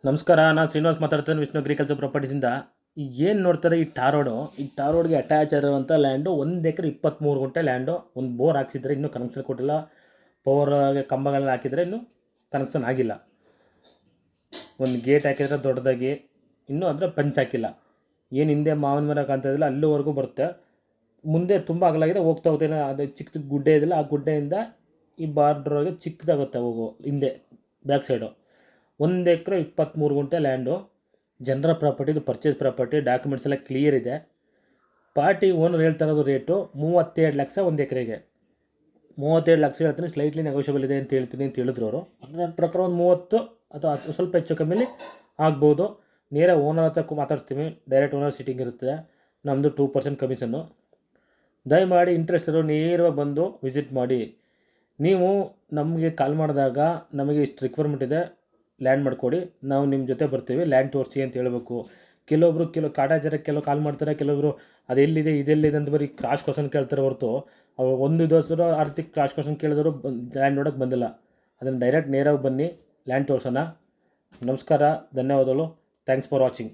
ನಮಸ್ಕಾರ, ನಾನು ಶ್ರೀನಿವಾಸ್ ಮಾತಾಡ್ತೇನೆ ವಿಷ್ಣು ಅಗ್ರಿಕಲ್ಚರ್ ಪ್ರಾಪರ್ಟೀಸಿಂದ. ಈಗ ಏನು ನೋಡ್ತಾರೆ ಈ ಟಾರ್ ರೋಡ್ಗೆ ಅಟ್ಯಾಚ್ ಆಗಿರುವಂಥ ಲ್ಯಾಂಡು 1 ಎಕರೆ 23 ಗುಂಟೆ ಲ್ಯಾಂಡು. ಒಂದು ಬೋರ್ ಹಾಕ್ಸಿದ್ರೆ ಇನ್ನೂ ಕನೆಕ್ಷನ್ ಕೊಟ್ಟಿಲ್ಲ. ಪವರ್ ಕಂಬಗಳನ್ನ ಹಾಕಿದರೆ ಇನ್ನೂ ಕನೆಕ್ಷನ್ ಆಗಿಲ್ಲ. ಒಂದು ಗೇಟ್ ಹಾಕಿದ್ರೆ ದೊಡ್ಡದಾಗಿ, ಇನ್ನೂ ಅದರ ಪೆನ್ಸ್ ಹಾಕಿಲ್ಲ. ಏನು ಹಿಂದೆ ಮಾವಿನ ಮರ ಕಾಣ್ತಾಯಿಲ್ಲ ಅಲ್ಲಿವರೆಗೂ ಬರುತ್ತೆ. ಮುಂದೆ ತುಂಬ ಅಗಲಾಗಿದೆ, ಹೋಗ್ತಾ ಹೋಗ್ತೇನೆ ಅದು ಚಿಕ್ಕ ಚಿಕ್ಕ ಗುಡ್ಡೆ ಇದೆಯಲ್ಲ, ಆ ಗುಡ್ಡೆಯಿಂದ ಈ ಬಾರ್ಡ್ರಿಗೆ ಚಿಕ್ಕದಾಗುತ್ತೆ ಹೋಗೋ ಹಿಂದೆ ಬ್ಯಾಕ್ ಸೈಡು. 1 ಎಕರೆ 23 ಗುಂಟೆ ಲ್ಯಾಂಡು, ಜನರ ಪ್ರಾಪರ್ಟಿ, ಇದು ಪರ್ಚೇಸ್ ಪ್ರಾಪರ್ಟಿ, ಡಾಕ್ಯುಮೆಂಟ್ಸ್ ಎಲ್ಲ ಕ್ಲಿಯರ್ ಇದೆ. ಪಾರ್ಟಿ ಓನರ್ ಹೇಳ್ತಾ ಇರೋದು ರೇಟು 32 ಲಕ್ಷ 1 ಎಕರೆಗೆ. 32 ಲಕ್ಷ ಹೇಳ್ತೀನಿ, ಸ್ಲೈಟ್ಲಿ ನೆಗೋಷಿಯಬಲ್ ಇದೆ ಅಂತ ಹೇಳ್ತೀನಿ ಅಂತ ಹೇಳಿದ್ರು ಅವರು. ನನ್ನ ಪ್ರಕಾರ ಒಂದು 30 ಅಥವಾ ಸ್ವಲ್ಪ ಹೆಚ್ಚು ಕಮ್ಮಿಲಿ ಆಗ್ಬೋದು. ನೇರ ಓನರ್ ಹತ್ರ ಮಾತಾಡ್ತೀವಿ, ಡೈರೆಕ್ಟ್ ಓನರ್ ಸೀಟಿಂಗ್ ಇರುತ್ತೆ. ನಮ್ಮದು 2% ಕಮಿಷನ್ನು. ದಯಮಾಡಿ ಇಂಟ್ರೆಸ್ಟ್ ಇರೋ ನೇರವಾಗಿ ಬಂದು ವಿಸಿಟ್ ಮಾಡಿ. ನೀವು ನಮಗೆ ಕಾಲ್ ಮಾಡಿದಾಗ ನಮಗೆ ಇಷ್ಟು ರಿಕ್ವೈರ್ಮೆಂಟ್ ಇದೆ, ಲ್ಯಾಂಡ್ ಮಾಡಿಕೊಡಿ, ನಾವು ನಿಮ್ಮ ಜೊತೆ ಬರ್ತೀವಿ, ಲ್ಯಾಂಡ್ ತೋರಿಸಿ ಅಂತ ಹೇಳಬೇಕು. ಕೆಲವು ಕಾಟಾಚಾರಕ್ಕೆ ಕೆಲವು ಕಾಲ್ ಮಾಡ್ತಾರೆ, ಕೆಲವೊಬ್ಬರು ಅದೆಲ್ಲಿದೆ ಇದೆಲ್ಲಿದೆ ಅಂತ ಬರೀ ಕ್ರಾಶ್ ಕ್ವಶನ್ ಕೇಳ್ತಾರೆ ಹೊರತು ಅವ್ರು ಒಂದು ದೋಸ್ತರು ಆರ್ಥಿಕ ಕ್ರಾಶ್ ಕ್ವಶನ್ ಕೇಳಿದ್ರು ಲ್ಯಾಂಡ್ ನೋಡೋಕ್ಕೆ ಬಂದಿಲ್ಲ. ಅದನ್ನು ಡೈರೆಕ್ಟ್ ನೇರಾಗಿ ಬನ್ನಿ, ಲ್ಯಾಂಡ್ ತೋರಿಸೋಣ. ನಮಸ್ಕಾರ, ಧನ್ಯವಾದಗಳು. Thanks for watching.